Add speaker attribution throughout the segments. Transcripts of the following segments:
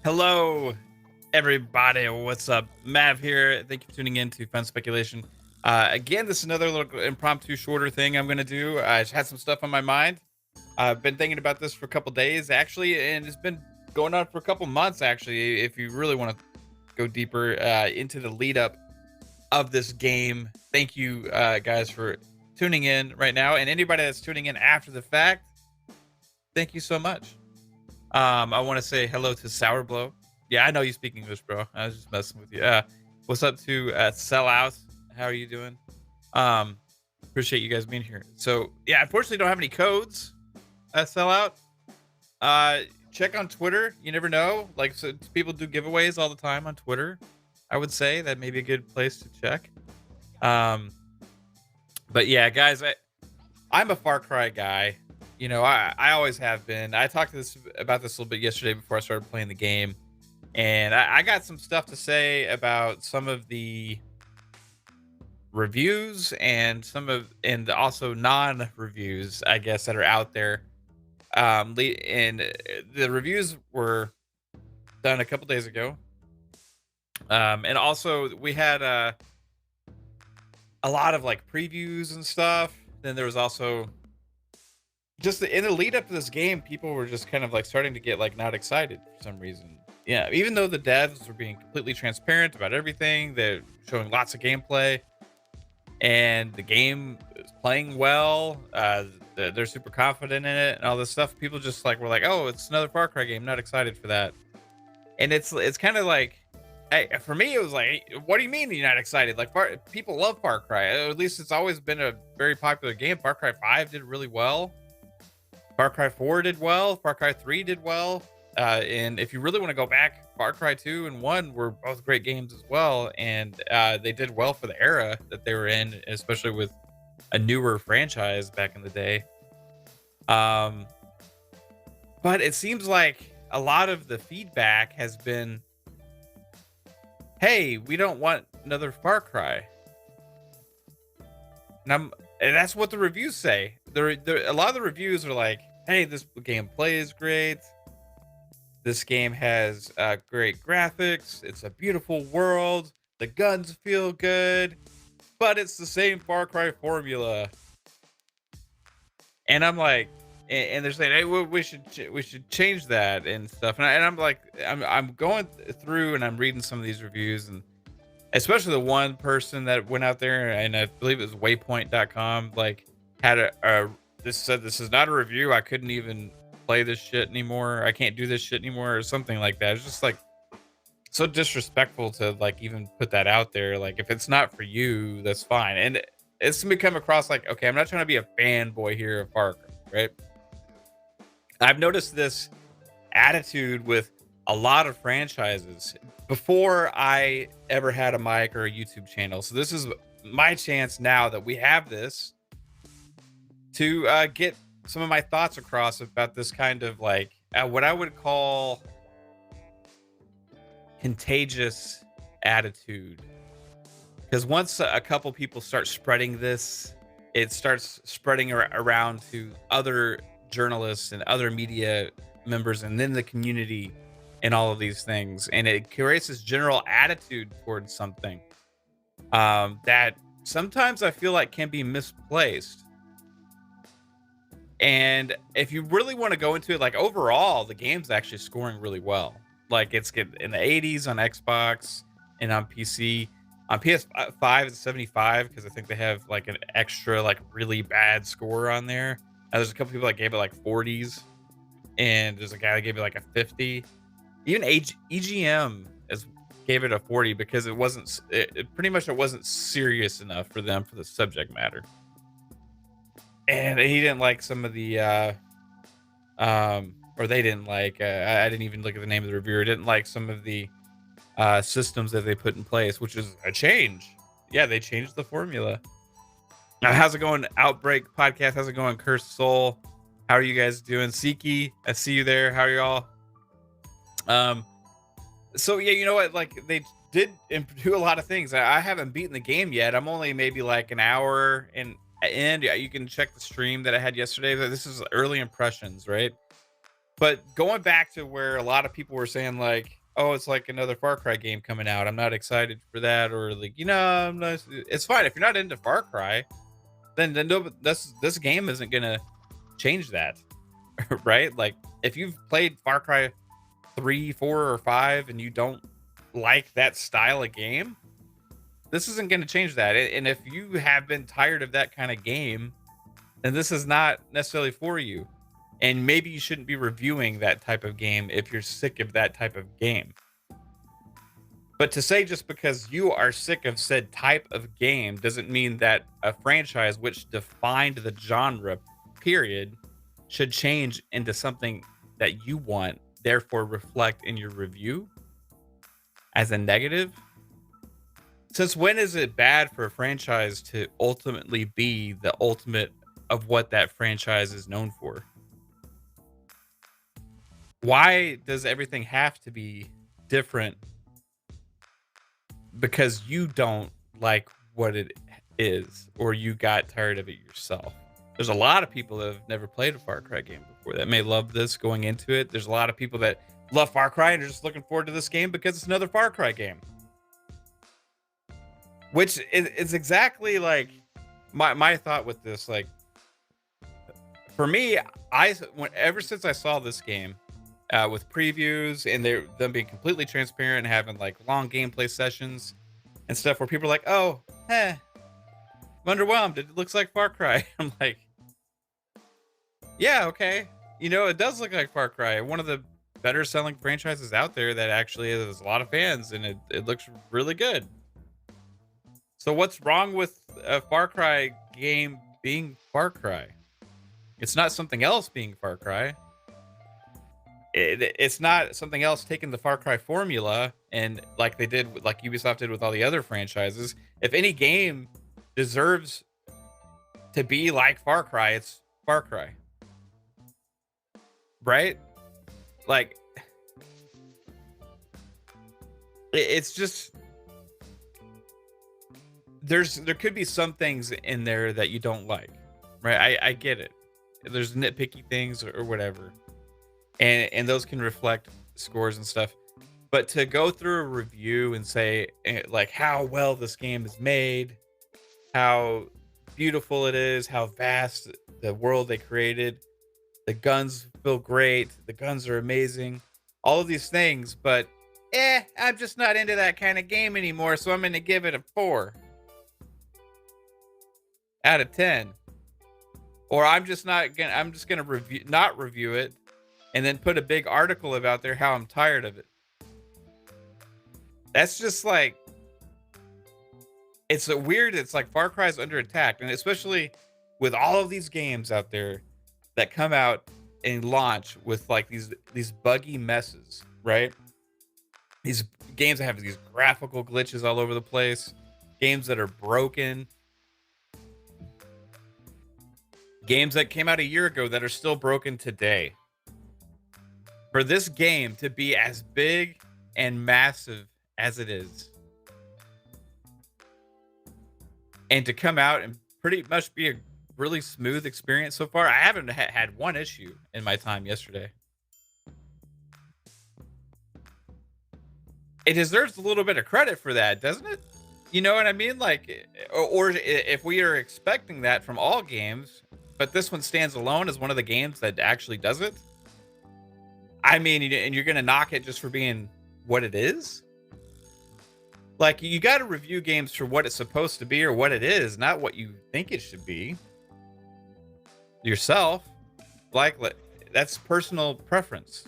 Speaker 1: Hello, everybody. What's up? Mav here. Thank you for tuning in to Fun Speculation. Again, this is another little impromptu, shorter thing I'm going to do. I just had some stuff on my mind. I've been thinking about this for a couple days, actually, and it's been going on for a couple months, actually, if you really want to go deeper into the lead up of this game. Thank you, guys, for tuning in right now. And anybody that's tuning in after the fact, thank you so much. I want to say hello to Sourblow. Yeah, I know you speak English, bro. I was just messing with you. What's up to Sellout? How are you doing? Appreciate you guys being here. So yeah, unfortunately don't have any codes. Sellout. Check on Twitter. You never know. Like, so people do giveaways all the time on Twitter. I would say that may be a good place to check. But yeah, guys, I'm a Far Cry guy. You know, I always have been. I talked about this a little bit yesterday before I started playing the game, and I got some stuff to say about some of the reviews and also non-reviews, I guess, that are out there. And the reviews were done a couple days ago, and also we had a lot of like previews and stuff. Then there was also just in the lead up to this game, people were just kind of like starting to get like not excited for some reason. Yeah, even though the devs were being completely transparent about everything, they're showing lots of gameplay, and the game is playing well. They're super confident in it and all this stuff. People just like were like, "Oh, it's another Far Cry game. Not excited for that." And it's kind of like, hey, for me, it was like, "What do you mean you're not excited?" Like, people love Far Cry. At least it's always been a very popular game. Far Cry 5 did really well. Far Cry 4 did well. Far Cry 3 did well. And if you really want to go back, Far Cry 2 and 1 were both great games as well. And they did well for the era that they were in, especially with a newer franchise back in the day. But it seems like a lot of the feedback has been, hey, we don't want another Far Cry. And that's what the reviews say. A lot of the reviews are like, hey, this game plays great. This game has great graphics. It's a beautiful world. The guns feel good, but it's the same Far Cry formula. And I'm like, and they're saying, hey, we should change that and stuff. And I'm like, I'm going through and I'm reading some of these reviews, and especially the one person that went out there, and I believe it was waypoint.com, like had this said, this is not a review. I couldn't even play this shit anymore. I can't do this shit anymore, or something like that. It's just like so disrespectful to like even put that out there. Like, if it's not for you, that's fine. And it's gonna come across like, okay, I'm not trying to be a fanboy here of Far Cry, right? I've noticed this attitude with a lot of franchises before I ever had a mic or a YouTube channel. So this is my chance now that we have this to get some of my thoughts across about this kind of like what I would call contagious attitude. Because once a couple people start spreading this, it starts spreading around to other journalists and other media members, and then the community and all of these things. And it creates this general attitude towards something that sometimes I feel like can be misplaced. And if you really want to go into it, like overall, the game's actually scoring really well. Like it's good in the 80s on Xbox and on PC. On PS5 it's 75 because I think they have like an extra like really bad score on there. There's a couple people that gave it like 40s, and there's a guy that gave it like a 50. Even EGM gave it a 40 because it wasn't pretty much it wasn't serious enough for them for the subject matter. And he didn't like some of the or they didn't like I didn't even look at the name of the reviewer. Didn't like some of the systems that they put in place, which is a change. Yeah, they changed the formula. Now, how's it going, Outbreak Podcast? How's it going, Cursed Soul? How are you guys doing? Siki, I see you there. How are y'all? So yeah, you know what? Like they did do a lot of things. I haven't beaten the game yet. I'm only maybe like an hour in. And yeah, you can check the stream that I had yesterday. This is early impressions, right? But going back to where a lot of people were saying like, "Oh, it's like another Far Cry game coming out. I'm not excited for that," or like, I'm not. It's fine if you're not into Far Cry. Then no, this game isn't gonna change that, right? Like if you've played Far Cry 3, 4, or 5 and you don't like that style of game, this isn't going to change that. And if you have been tired of that kind of game, then this is not necessarily for you. And maybe you shouldn't be reviewing that type of game if you're sick of that type of game. But to say just because you are sick of said type of game doesn't mean that a franchise which defined the genre, period, should change into something that you want, therefore reflect in your review as a negative. Since when is it bad for a franchise to ultimately be the ultimate of what that franchise is known for? Why does everything have to be different because you don't like what it is or you got tired of it yourself? There's a lot of people that have never played a Far Cry game before that may love this going into it. There's a lot of people that love Far Cry and are just looking forward to this game because it's another Far Cry game. Which is exactly like my thought with this. Like for me, ever since I saw this game with previews and them being completely transparent and having like long gameplay sessions and stuff where people are like, "Oh, I'm underwhelmed. It looks like Far Cry." I'm like, yeah, okay. It does look like Far Cry. One of the better selling franchises out there that actually has a lot of fans, and it looks really good. So what's wrong with a Far Cry game being Far Cry? It's not something else being Far Cry. It's not something else taking the Far Cry formula and like they did, like Ubisoft did with all the other franchises. If any game deserves to be like Far Cry, it's Far Cry. Right? Like, it's just... there could be some things in there that you don't like, right? I get it. There's nitpicky things or whatever, and those can reflect scores and stuff. But to go through a review and say like how well this game is made, how beautiful it is, how vast the world they created, the guns feel great, the guns are amazing, all of these things, but I'm just not into that kind of game anymore, so I'm going to give it a 4 out of 10. Or I'm just gonna review it and then put a big article about there how I'm tired of it. That's just like, it's like Far Cry's under attack, and especially with all of these games out there that come out and launch with like these buggy messes, right? These games that have these graphical glitches all over the place, games that are broken, games that came out a year ago that are still broken today. For this game to be as big and massive as it is, and to come out and pretty much be a really smooth experience so far, I haven't had one issue in my time yesterday. It deserves a little bit of credit for that, doesn't it? You know what I mean? Like, or if we are expecting that from all games, but this one stands alone as one of the games that actually does it. I mean, and you're gonna knock it just for being what it is. Like, you got to review games for what it's supposed to be or what it is, not what you think it should be yourself. Like, that's personal preference.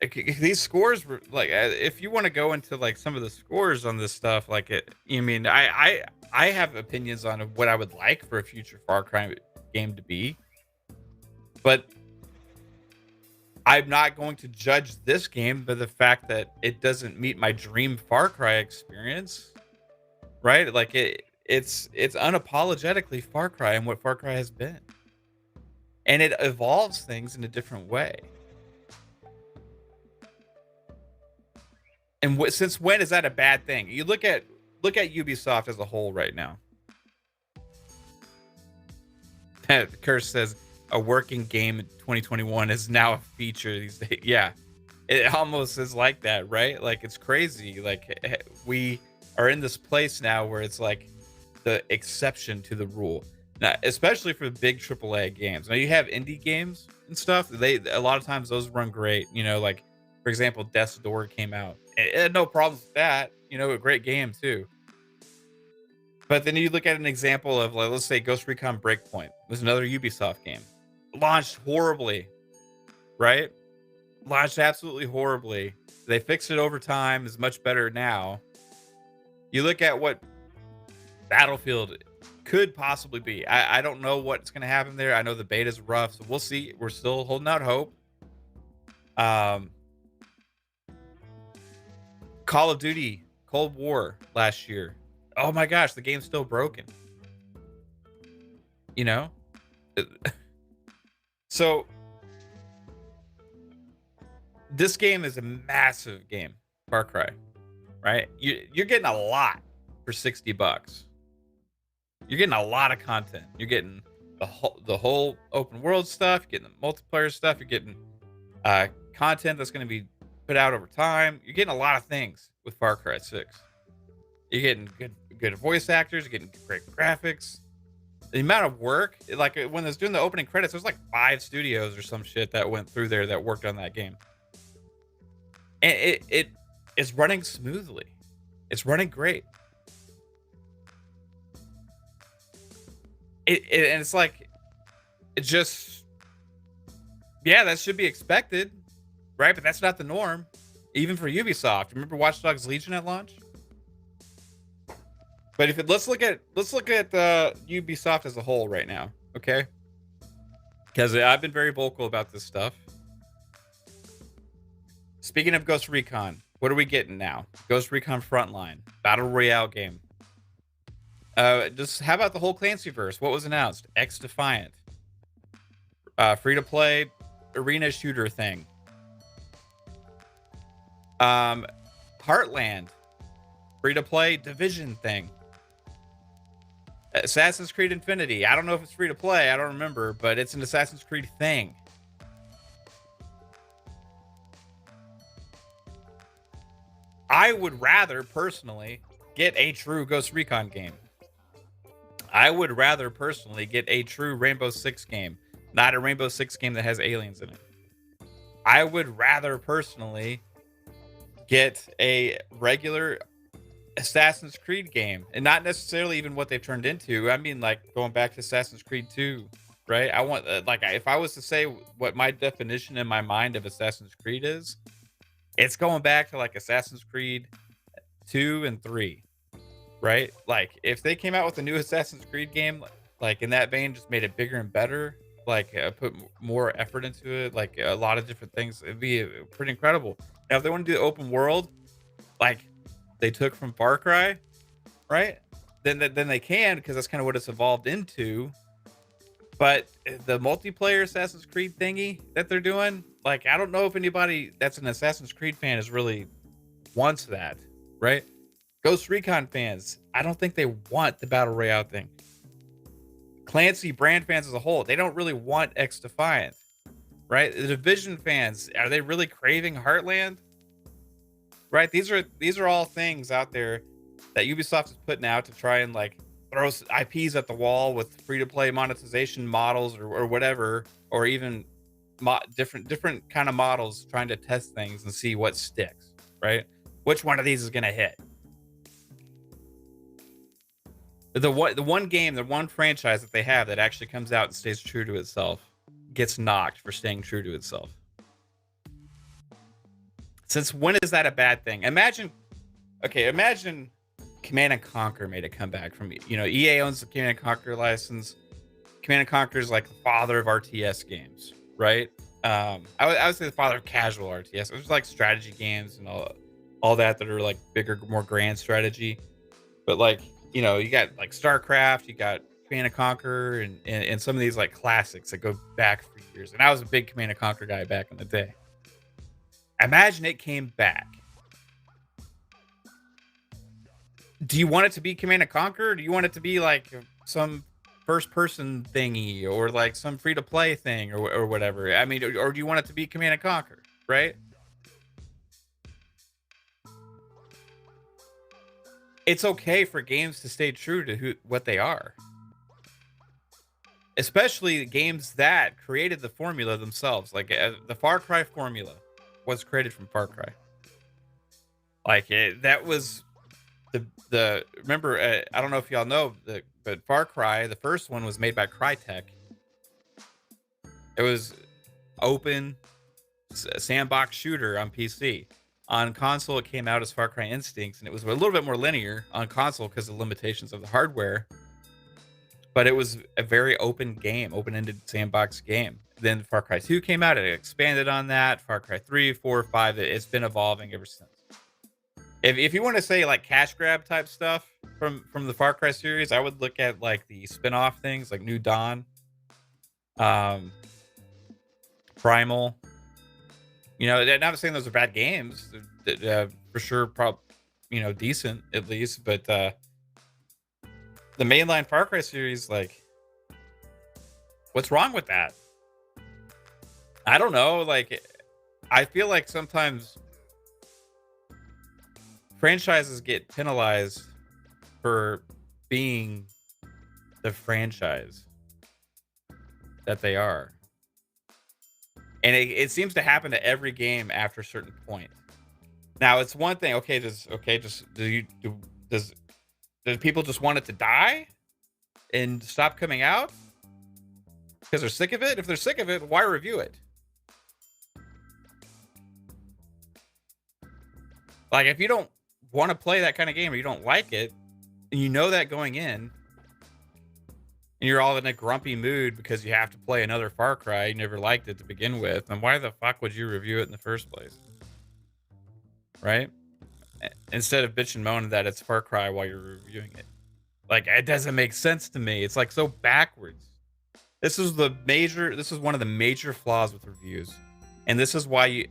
Speaker 1: These scores were like, if you want to go into like some of the scores on this stuff, like it, you mean, I have opinions on what I would like for a future Far Cry game to be, but I'm not going to judge this game by the fact that it doesn't meet my dream Far Cry experience, right? Like it's unapologetically Far Cry and what Far Cry has been, and it evolves things in a different way. And since when is that a bad thing? You look at Ubisoft as a whole right now. Curse says a working game in 2021 is now a feature these days. Yeah, it almost is like that, right? Like, it's crazy. Like, we are in this place now where it's like the exception to the rule. Now, especially for big AAA games. Now, you have indie games and stuff. A lot of times those run great. You know, like, for example, Death's Door came out. It had no problems with that. You know, a great game too. But then you look at an example of, like, let's say Ghost Recon Breakpoint was another Ubisoft game. Launched horribly, right? Launched absolutely horribly. They fixed it over time. Is much better now. You look at what Battlefield could possibly be. I don't know what's going to happen there. I know the beta's rough, so we'll see. We're still holding out hope. Call of Duty Cold War last year. Oh my gosh, the game's still broken. You know? So this game is a massive game, Far Cry, right? You're getting a lot for $60. You're getting a lot of content. You're getting the whole open world stuff. You're getting the multiplayer stuff. You're getting content that's going to be put out over time. You're getting a lot of things with Far Cry 6. You're getting good voice actors. You're getting great graphics. The amount of work, like when I was doing the opening credits, there's like 5 studios or some shit that went through there that worked on that game. And it is running smoothly. It's running great. And it's like, it just, yeah, that should be expected, right? But that's not the norm, even for Ubisoft. Remember Watch Dogs Legion at launch? But let's look at Ubisoft as a whole right now, okay? Because I've been very vocal about this stuff. Speaking of Ghost Recon, what are we getting now? Ghost Recon Frontline, Battle Royale game. Just how about the whole Clancyverse? What was announced? X Defiant, free-to-play arena shooter thing. Heartland, free-to-play Division thing. Assassin's Creed Infinity. I don't know if it's free to play. I don't remember, but it's an Assassin's Creed thing. I would rather personally get a true Ghost Recon game. I would rather personally get a true Rainbow Six game, not a Rainbow Six game that has aliens in it. I would rather personally get a regular Assassin's Creed game, and not necessarily even what they've turned into. I mean, like going back to Assassin's Creed 2, right? I want like, if I was to say what my definition in my mind of Assassin's Creed is, it's going back to like Assassin's Creed 2 and 3, right? Like if they came out with a new Assassin's Creed game, like in that vein, just made it bigger and better, like put more effort into it, like a lot of different things, it'd be pretty incredible. Now, if they want to do the open world, like they took from Far Cry, right? Then they can, because that's kind of what it's evolved into. But the multiplayer Assassin's Creed thingy that they're doing, like, I don't know if anybody that's an Assassin's Creed fan is really wants that, right? Ghost Recon fans, I don't think they want the Battle Royale thing. Clancy brand fans as a whole, they don't really want X Defiant, right? The Division fans, are they really craving Heartland? Right, these are all things out there that Ubisoft is putting out to try and like throw IPs at the wall with free-to-play monetization models or whatever, or even different kind of models, trying to test things and see what sticks, right? Which one of these is going to hit? The one franchise that they have that actually comes out and stays true to itself gets knocked for staying true to itself. Since when is that a bad thing? Imagine Command and Conquer made a comeback from, EA owns the Command and Conquer license. Command and Conquer is like the father of RTS games, right? I would say the father of casual RTS. It was like strategy games and all that are like bigger, more grand strategy. But like, you got like StarCraft, you got Command and Conquer, and some of these like classics that go back for years. And I was a big Command and Conquer guy back in the day. Imagine it came back. Do you want it to be Command and Conquer? Or do you want it to be like some first-person thingy, or like some free-to-play thing, or whatever? I mean, or do you want it to be Command and Conquer, right? It's okay for games to stay true to what they are, especially games that created the formula themselves. Like the Far Cry formula was created from Far Cry. Like that was the remember. I don't know if y'all know, but Far Cry, the first one, was made by Crytek. It was open sandbox shooter on PC. On console, it came out as Far Cry Instincts, and it was a little bit more linear on console because of the limitations of the hardware. But it was a very open game, open-ended sandbox game. Then Far Cry 2 came out, it expanded on that. Far Cry 3, 4, 5, it's been evolving ever since. If you want to say like cash grab type stuff from the Far Cry series, I would look at like the spin-off things like New Dawn, Primal. Not saying those are bad games. For sure, decent at least. But the mainline Far Cry series, like, what's wrong with that? I don't know. Like, I feel like sometimes franchises get penalized for being the franchise that they are. And it seems to happen to every game after a certain point. Now, it's one thing. Does people just want it to die and stop coming out because they're sick of it? If they're sick of it, why review it? Like, if you don't want to play that kind of game, or you don't like it, and you know that going in, and you're all in a grumpy mood because you have to play another Far Cry, you never liked it to begin with, then why the fuck would you review it in the first place? Right? Instead of bitch and moaning that it's Far Cry while you're reviewing it. Like, it doesn't make sense to me. It's like so backwards. This is one of the major flaws with reviews. And this is why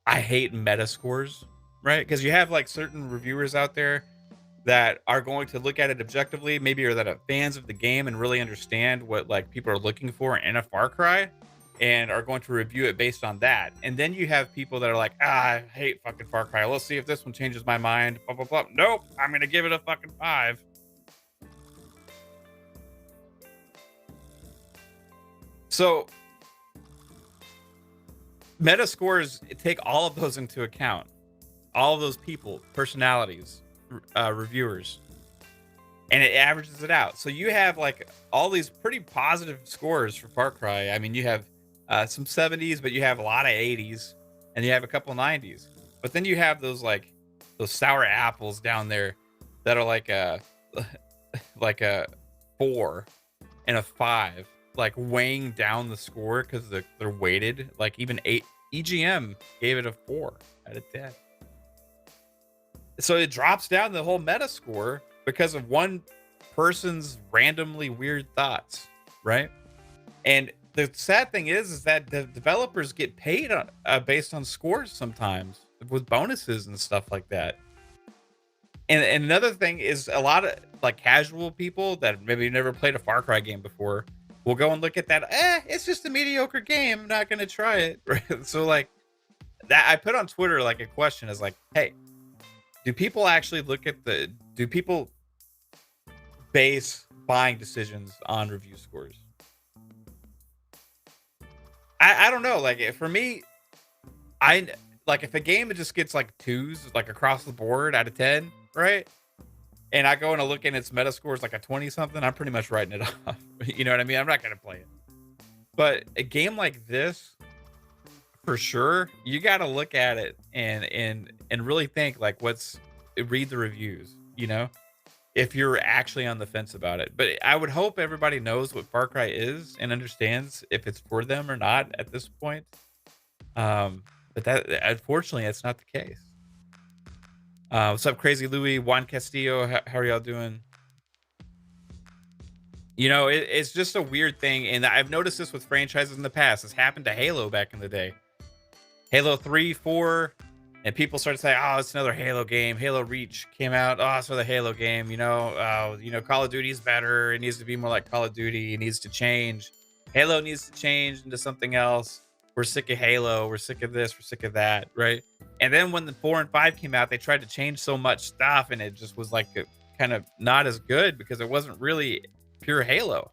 Speaker 1: I hate meta scores, right? Because you have like certain reviewers out there that are going to look at it objectively, maybe, or that are fans of the game and really understand what like people are looking for in a Far Cry, and are going to review it based on that. And then you have people that are like, I hate fucking Far Cry. Let's see if this one changes my mind. Blah, blah, blah. Nope, I'm gonna give it a fucking 5. So meta scores take all of those into account. All of those people, personalities, reviewers, and it averages it out. So you have like all these pretty positive scores for Far Cry. I mean, you have some 70s, but you have a lot of 80s, and you have a couple 90s. But then you have those sour apples down there that are like a 4 and a 5, like weighing down the score because they're weighted. Like even EGM gave it a 4 out of 10. So it drops down the whole meta score because of one person's randomly weird thoughts, right? And the sad thing is that the developers get paid based on scores sometimes, with bonuses and stuff like that. And another thing is, a lot of like casual people that maybe never played a Far Cry game before will go and look at that. It's just a mediocre game. I'm not going to try it. Right? So like that, I put on Twitter like a question is like, hey, do people actually look at do people base buying decisions on review scores? I don't know. Like for me, like if a game just gets like 2s, like across the board out of 10, right? And I go and I look and its meta score is like a 20 something, I'm pretty much writing it off. You know what I mean? I'm not gonna play it. But a game like this, for sure, you gotta look at it and really think like read the reviews, you know, if you're actually on the fence about it. But I would hope everybody knows what Far Cry is and understands if it's for them or not at this point. But that unfortunately that's not the case. What's up, Crazy Louie, Juan Castillo? How are y'all doing? You know, it's just a weird thing, and I've noticed this with franchises in the past. This happened to Halo back in the day. Halo 3, 4, and people started saying, "Oh, it's another Halo game." Halo Reach came out. Oh, it's another Halo game. Call of Duty's better. It needs to be more like Call of Duty. It needs to change. Halo needs to change into something else. We're sick of Halo. We're sick of this. We're sick of that, right? And then when the 4 and 5 came out, they tried to change so much stuff, and it just was like kind of not as good because it wasn't really pure Halo.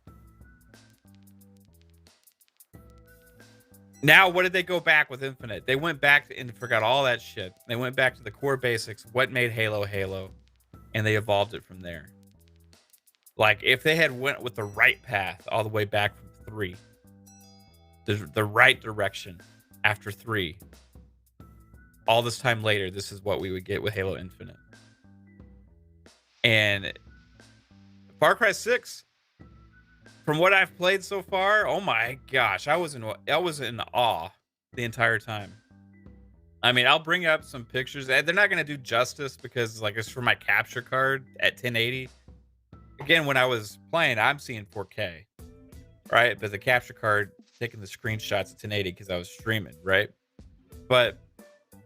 Speaker 1: Now, what did they go back with Infinite? They went back and forgot all that shit. They went back to the core basics, what made Halo Halo, and they evolved it from there. Like, if they had went with the right path all the way back from 3, the right direction after 3, all this time later, this is what we would get with Halo Infinite. And Far Cry 6, from what I've played so far, oh my gosh, I was in awe the entire time. I mean, I'll bring up some pictures. They're not gonna do justice because like it's for my capture card at 1080. Again, when I was playing, I'm seeing 4K, right? But the capture card taking the screenshots at 1080 because I was streaming, right? But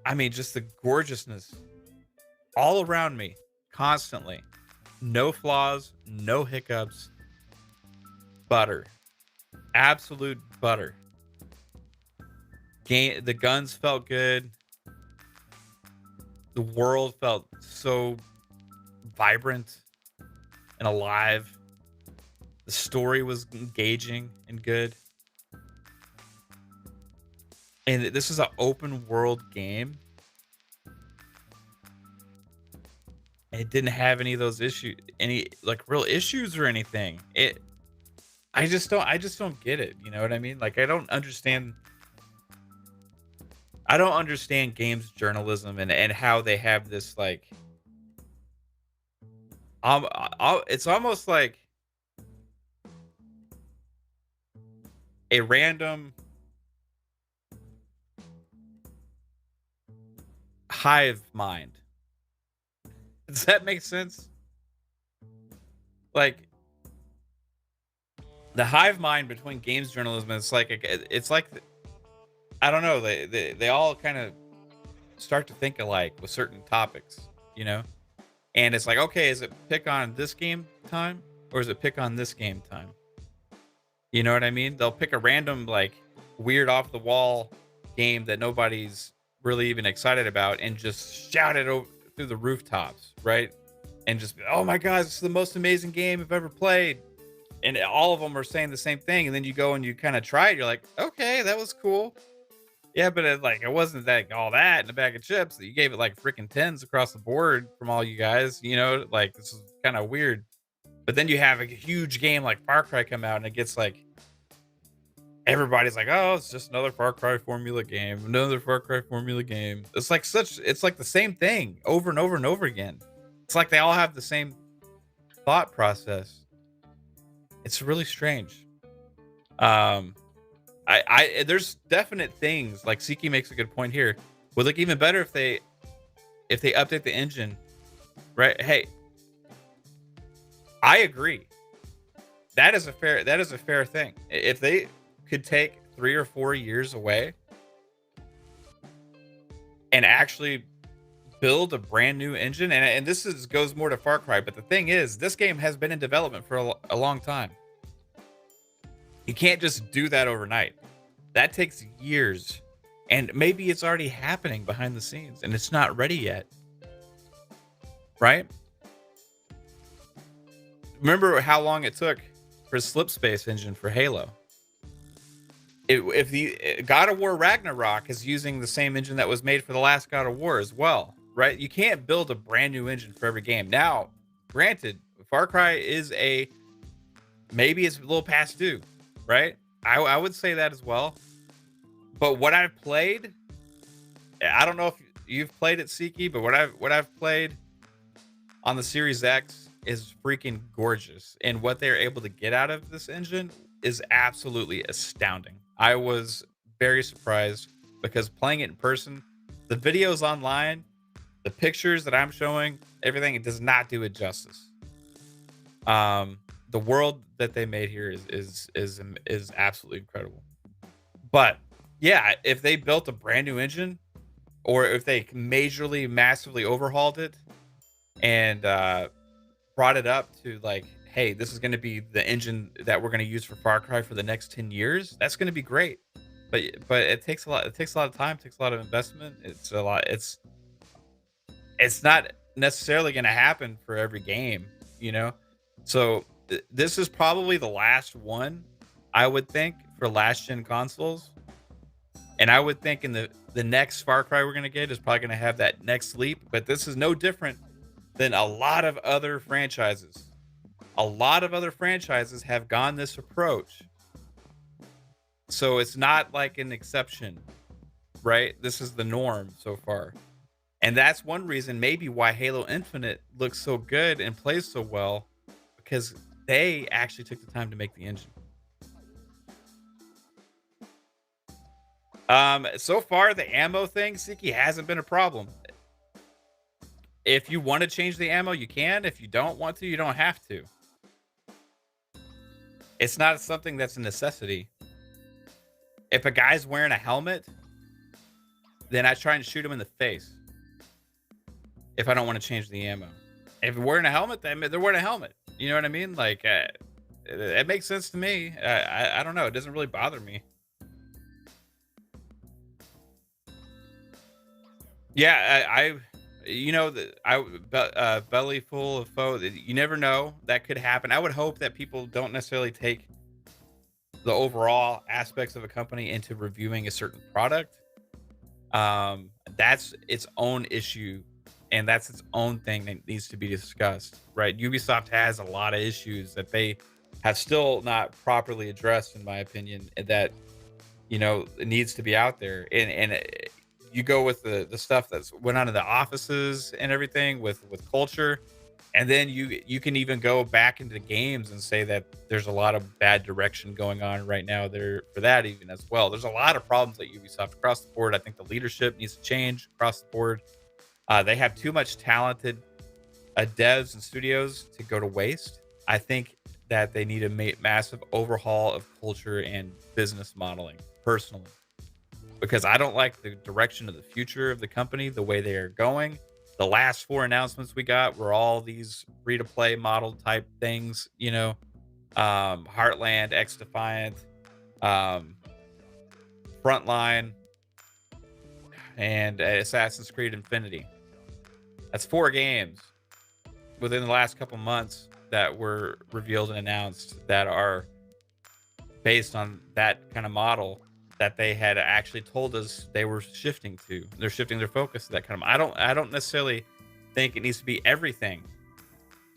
Speaker 1: I mean, just the gorgeousness all around me, constantly, no flaws, no hiccups. Butter, absolute butter. The guns felt good. The world felt so vibrant and alive. The story was engaging and good. And this is an open world game. And it didn't have any of those issues, any like real issues or anything. I just don't get it. You know what I mean? Like I don't understand games journalism and how they have this like it's almost like a random hive mind. Does that make sense? Like the hive mind between games journalism, it's like I don't know, they all kind of start to think alike with certain topics, you know? And it's like, okay, is it pick on this game time or is it pick on this game time? You know what I mean? They'll pick a random like weird off the wall game that nobody's really even excited about and just shout it over through the rooftops, right? And just be, oh my god, this is the most amazing game I've ever played. And all of them are saying the same thing. And then you go and you kind of try it. You're like, okay, that was cool. Yeah, but it wasn't that all that in a bag of chips. You gave it like freaking 10s across the board from all you guys. You know, like this is kind of weird. But then you have a huge game like Far Cry come out and it gets like everybody's like, oh, it's just another Far Cry formula game, another Far Cry formula game. It's like the same thing over and over and over again. It's like they all have the same thought process. It's really strange. There's definite things like Siki makes a good point here. Would look even better if they update the engine, right? Hey, I agree. That is a fair thing. If they could take 3 or 4 years away and actually build a brand new engine, and this goes more to Far Cry, but the thing is, this game has been in development for a long time. You can't just do that overnight. That takes years, and maybe it's already happening behind the scenes, and it's not ready yet. right? Remember how long it took for Slip Space engine for Halo? If the God of War Ragnarok is using the same engine that was made for the last God of War as well, right? You can't build a brand new engine for every game. Now, granted, Far Cry is maybe it's a little past due, right? I would say that as well. But what I've played, I don't know if you've played it, Siki, but what I've played on the Series X is freaking gorgeous. And what they're able to get out of this engine is absolutely astounding. I was very surprised because playing it in person, the videos online, the pictures that I'm showing, everything, it does not do it justice. The world that they made here is absolutely incredible. But yeah, if they built a brand new engine, or if they majorly, massively overhauled it and brought it up to like, hey, this is going to be the engine that we're going to use for Far Cry for the next 10 years, that's going to be great. But it takes a lot. It takes a lot of time. Takes a lot of investment. It's a lot. It's not necessarily going to happen for every game, you know. So this is probably the last one, I would think, for last gen consoles. And I would think in the next Far Cry we're going to get is probably going to have that next leap. But this is no different than a lot of other franchises. A lot of other franchises have gone this approach. So it's not like an exception, right? This is the norm so far. And that's one reason maybe why Halo Infinite looks so good and plays so well, because they actually took the time to make the engine. So far the ammo thing, Siki, hasn't been a problem. If you want to change the ammo, you can. If you don't want to, you don't have to. It's not something that's a necessity. If a guy's wearing a helmet, then I try and shoot him in the face. If I don't want to change the ammo. If they're wearing a helmet, then they're wearing a helmet. You know what I mean? Like, it makes sense to me. I don't know. It doesn't really bother me. Yeah, you know, belly full of foe. You never know, that could happen. I would hope that people don't necessarily take the overall aspects of a company into reviewing a certain product. That's its own issue, and that's its own thing that needs to be discussed, right? Ubisoft has a lot of issues that they have still not properly addressed, in my opinion, that, you know, it needs to be out there. And you go with the stuff that's went on in the offices and everything with culture, and then you can even go back into games and say that there's a lot of bad direction going on right now there for that even as well. There's a lot of problems at Ubisoft across the board. I think the leadership needs to change across the board. They have too much talented devs and studios to go to waste. I think that they need a massive overhaul of culture and business modeling, personally, because I don't like the direction of the future of the company, the way they are going. The last 4 announcements we got were all these free-to-play model type things, you know, Heartland, X Defiant, Frontline, and Assassin's Creed Infinity. That's 4 games within the last couple months that were revealed and announced that are based on that kind of model that they had actually told us they were shifting to. They're shifting their focus to that kind of. I don't necessarily think it needs to be everything.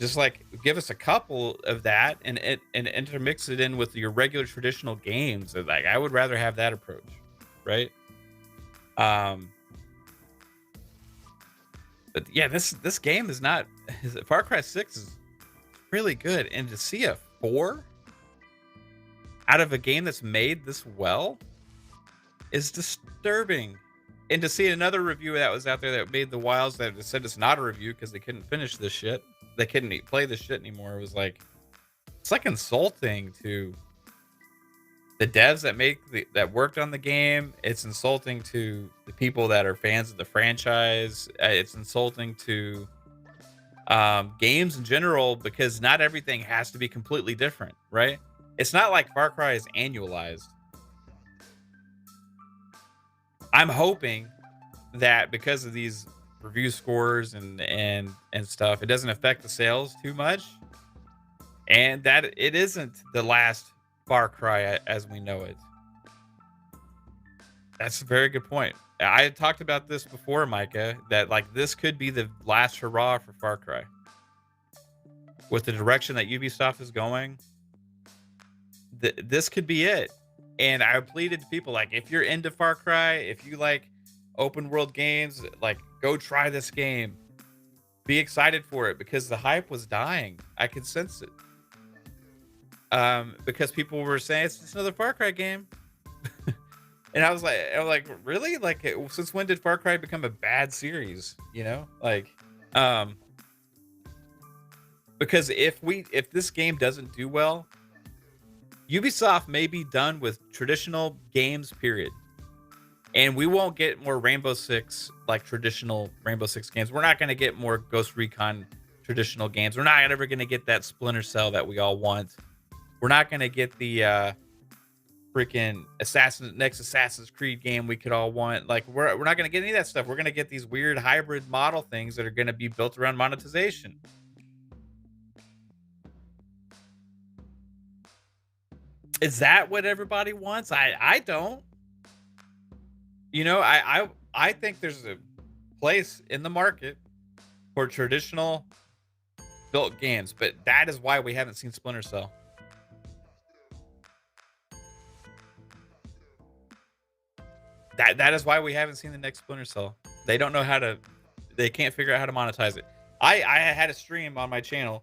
Speaker 1: Just like give us a couple of that and intermix it in with your regular traditional games. Like, I would rather have that approach, right? But yeah, this game is not. Far Cry 6 is really good, and to see a 4 out of a game that's made this well is disturbing. And to see another review that was out there that made the Wilds that said it's not a review because they couldn't finish this shit. They couldn't play this shit anymore. It was like, it's like insulting to the devs that worked on the game. It's insulting to the people that are fans of the franchise. It's insulting to games in general, because not everything has to be completely different, right? It's not like Far Cry is annualized. I'm hoping that because of these review scores and stuff. It doesn't affect the sales too much, and that it isn't the last Far Cry as we know it. That's a very good point. I had talked about this before, Micah, that like this could be the last hurrah for Far Cry. With the direction that Ubisoft is going, this could be it. And I pleaded to people like, if you're into Far Cry, if you like open world games, like go try this game. Be excited for it because the hype was dying. I could sense it. Because people were saying it's just another Far Cry game. And I was like, really? Like, since when did Far Cry become a bad series? You know, like, because if this game doesn't do well, Ubisoft may be done with traditional games, period. And we won't get more Rainbow Six, like traditional Rainbow Six games. We're not going to get more Ghost Recon traditional games. We're not ever going to get that Splinter Cell that we all want. We're not going to get the freaking next Assassin's Creed game we could all want. Like, we're not going to get any of that stuff. We're going to get these weird hybrid model things that are going to be built around monetization. Is that what everybody wants? I don't. You know, I think there's a place in the market for traditional built games, but that is why we haven't seen Splinter Cell. That is why we haven't seen the next Splinter Cell. They don't know how to. They can't figure out how to monetize it. I had a stream on my channel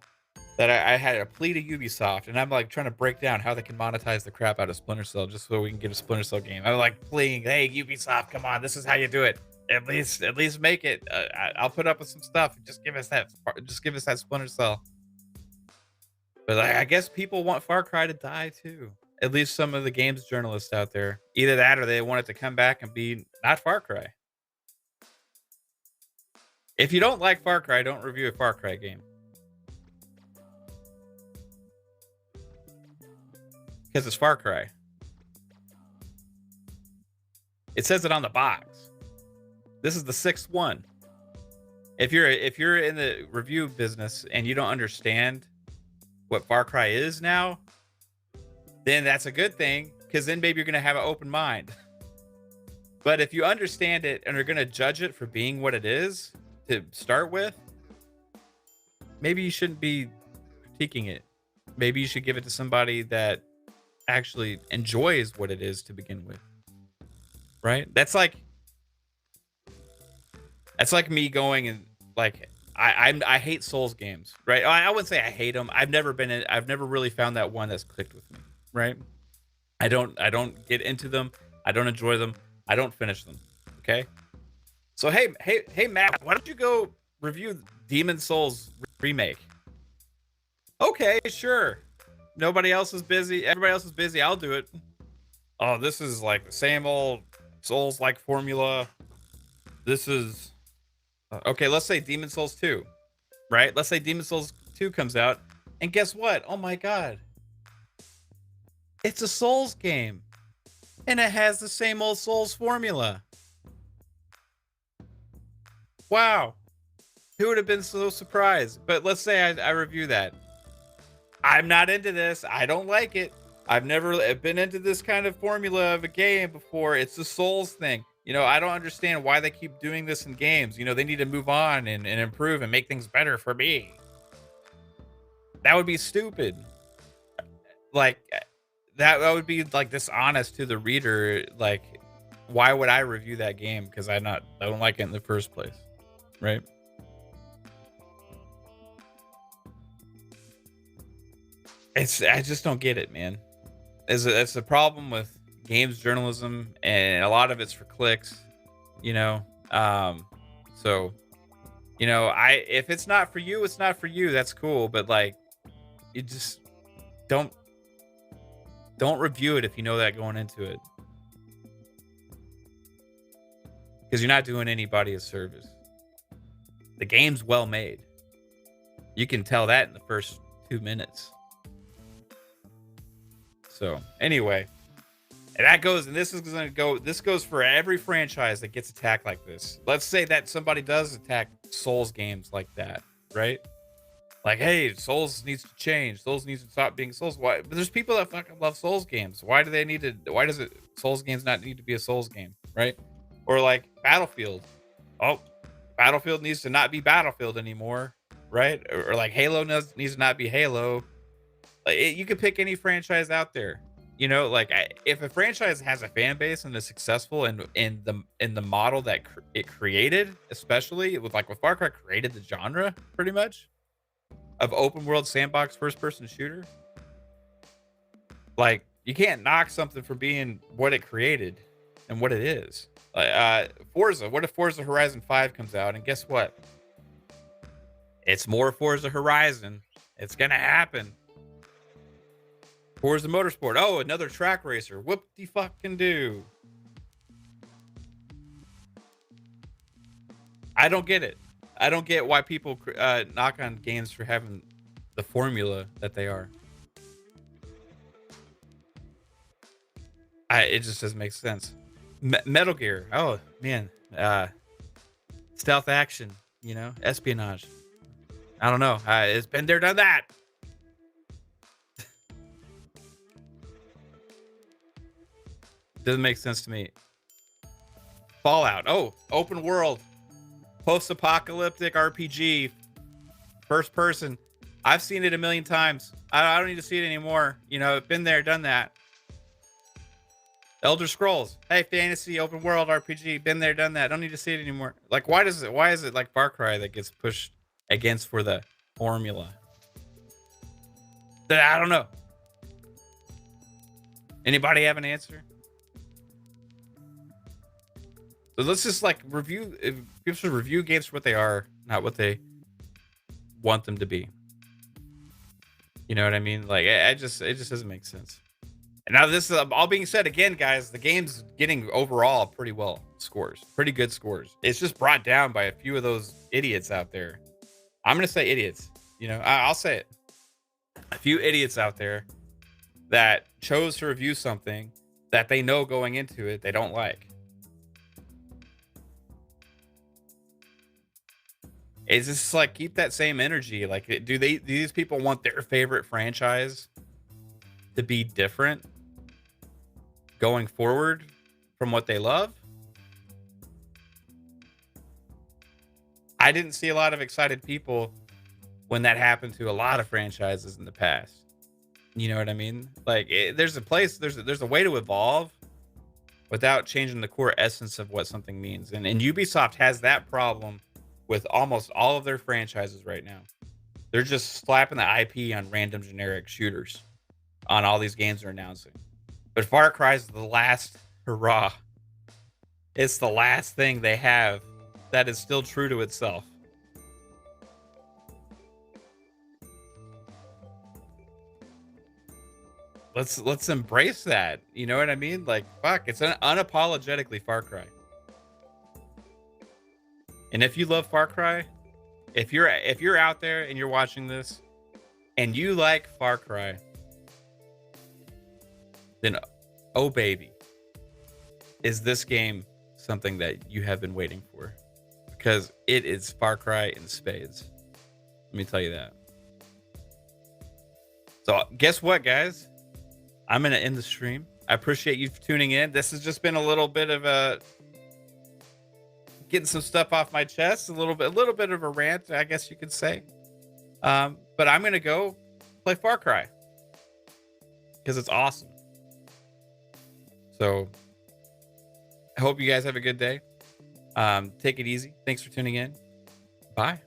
Speaker 1: that I had a plea to Ubisoft, and I'm like trying to break down how they can monetize the crap out of Splinter Cell just so we can get a Splinter Cell game. I'm like pleading, hey Ubisoft, come on, this is how you do it. At least make it. I'll put up with some stuff. Just give us that Splinter Cell. But I guess people want Far Cry to die too. At least some of the games journalists out there. Either that or they want it to come back and be not Far Cry. If you don't like Far Cry, don't review a Far Cry game. Because it's Far Cry. It says it on the box. This is the 6th one. If you're in the review business and you don't understand what Far Cry is now, then that's a good thing, because then maybe you're going to have an open mind. But if you understand it and are going to judge it for being what it is to start with, maybe you shouldn't be critiquing it. Maybe you should give it to somebody that actually enjoys what it is to begin with. Right? That's like me going and like I hate Souls games, right? I wouldn't say I hate them. I've never really found that one that's clicked with me, right? I don't get into them. I don't enjoy them. I don't finish them. Okay? So hey Matt, why don't you go review Demon Souls remake? Okay, sure. Nobody else is busy. Everybody else is busy. I'll do it. Oh, this is like the same old Souls-like formula. This is okay. Let's say Demon Souls 2, right? Let's say Demon Souls 2 comes out, and guess what? Oh my god, it's a Souls game, and it has the same old Souls formula. Wow, who would have been so surprised? But let's say I review that. I'm not into this. I don't like it. I've never been into this kind of formula of a game before. It's a Souls thing. You know, I don't understand why they keep doing this in games. You know, they need to move on and improve and make things better for me. That would be stupid. Like, that would be like dishonest to the reader. Like, why would I review that game? Because I don't like it in the first place. Right? I just don't get it, man. It's the problem with games journalism, and a lot of it's for clicks, you know. So, you know, if it's not for you, it's not for you. That's cool, but like, you just don't review it if you know that going into it, because you're not doing anybody a service. The game's well made. You can tell that in the first 2 minutes. So anyway, And that goes, and this is going to go, this goes for every franchise that gets attacked like this. Let's say that somebody does attack Souls games like that, right? Like, hey, Souls needs to change. Souls needs to stop being Souls. Why? But there's people that fucking love Souls games. Why do they need to? Why does it Souls games not need to be a Souls game, right? Or like Battlefield. Oh, Battlefield needs to not be Battlefield anymore, right? Or like Halo needs to not be Halo. Like you could pick any franchise out there. You know, like if a franchise has a fan base and is successful in the model that it created, especially with Far Cry created the genre pretty much of open world sandbox first person shooter. Like you can't knock something for being what it created and what it is. Forza. What if Forza Horizon 5 comes out and guess what? It's more Forza Horizon. It's gonna happen. Forza Motorsport. Oh, another track racer. Whoop de fucking do. I don't get it. I don't get why people knock on games for having the formula that they are. It just doesn't make sense. Metal Gear. Oh man, stealth action. You know, espionage. I don't know. It's been there, done that. Doesn't make sense to me. Fallout. Oh, open world, post-apocalyptic RPG, first person. I've seen it a million times. I don't need to see it anymore. You know, been there, done that. Elder Scrolls. Hey, fantasy open world RPG. Been there, done that. Don't need to see it anymore. Like, why is it like Far Cry that gets pushed against for the formula? I don't know. Anybody have an answer? So let's just review games for what they are, not what they want them to be. You know what I mean? Like, it just doesn't make sense. And now this is all being said again, guys. The game's getting overall pretty good scores. It's just brought down by a few of those idiots out there. I'm gonna say idiots. You know, I'll say it. A few idiots out there that chose to review something that they know going into it they don't like. It's just like keep that same energy. Like, do these people want their favorite franchise to be different going forward from what they love? I didn't see a lot of excited people when that happened to a lot of franchises in the past. You know what I mean? Like, there's a way to evolve without changing the core essence of what something means. And Ubisoft has that problem with almost all of their franchises right now. They're just slapping the IP on random generic shooters on all these games they're announcing. But Far Cry is the last hurrah. It's the last thing they have that is still true to itself. Let's embrace that. You know what I mean? Like, fuck, it's an unapologetically Far Cry. And if you love Far Cry, if you're out there and you're watching this and you like Far Cry, then oh baby, is this game something that you have been waiting for? Because it is Far Cry in spades. Let me tell you that. So guess what, guys? I'm gonna end the stream. I appreciate you tuning in. This has just been a little bit of a getting some stuff off my chest, a little bit of a rant, I guess you could say. But I'm gonna go play Far Cry because it's awesome. So I hope you guys have a good day. Take it easy. Thanks for tuning in. Bye.